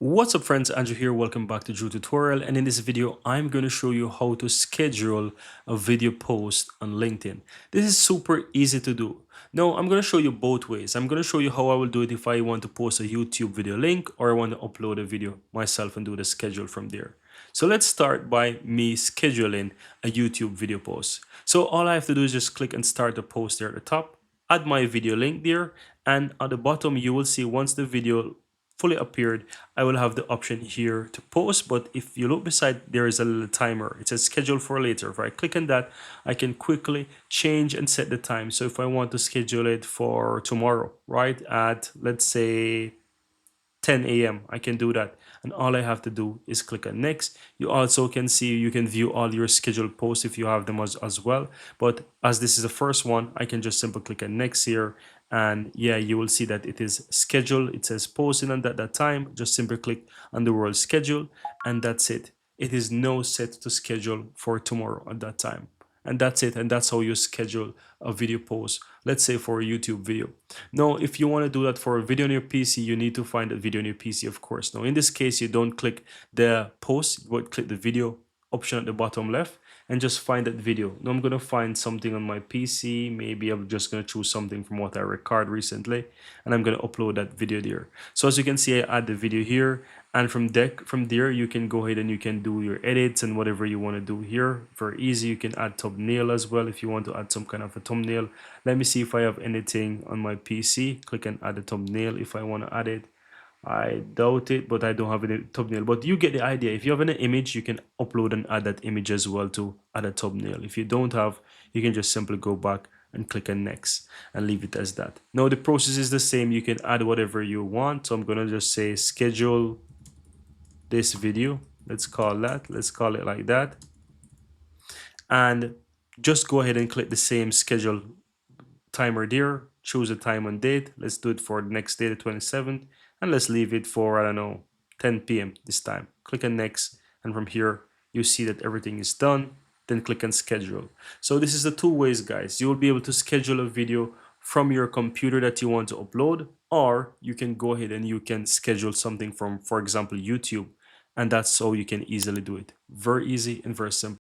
What's up friends, Andrew here, welcome back to Drew Tutorial, and in this video I'm going to show you how to schedule a video post on LinkedIn. This is super easy to do. Now I'm going to show you both ways. I'm going to show you how I will do it if I want to post a YouTube video link or I want to upload a video myself and do the schedule from there. So let's start by me scheduling a YouTube video post. So all I have to do is just click and start the post there at the top, add my video link there, and at the bottom you will see once the video fully appeared, I will have the option here to post. But if you look beside, there is a little timer. It says schedule for later. If I click on that, I can quickly change and set the time. So if I want to schedule it for tomorrow, right, at let's say 10 a.m. I can do that, and all I have to do is click on next. You also can see, you can view all your scheduled posts if you have them as well, but as this is the first one, I can just simply click on next here, and yeah, you will see that it is scheduled. It says posting on that time. Just simply click on the word schedule, and that's it. It is now set to schedule for tomorrow at that time, and that's it. And that's how you schedule a video post, let's say for a YouTube video. Now if you want to do that for a video on your PC, you need to find a video on your PC, of course. Now in this case, you don't click the post, you would click the video option at the bottom left and just find that video. Now I'm going to find something on my PC. Maybe I'm just going to choose something from what I record recently, and I'm going to upload that video there. So as you can see, I add the video here, and from there you can go ahead and you can do your edits and whatever you want to do here. Very easy. You can add thumbnail as well if you want to add some kind of a thumbnail. Let me see if I have anything on my PC. Click and add a thumbnail if I want to add it. I doubt it, but I don't have any thumbnail. But you get the idea. If you have an image, you can upload and add that image as well to add a thumbnail. If you don't have, you can just simply go back and click on next and leave it as that. Now the process is the same. You can add whatever you want. So I'm gonna just say schedule this video. Let's call it like that. And just go ahead and click the same schedule timer there, choose a time and date. Let's do it for the next day, the 27th, and let's leave it for, I don't know, 10 p.m. this time. Click on next, and from here you see that everything is done. Then click on schedule. So this is the two ways, guys. You will be able to schedule a video from your computer that you want to upload, or you can go ahead and you can schedule something from, for example, YouTube, and that's how you can easily do it. Very easy and very simple.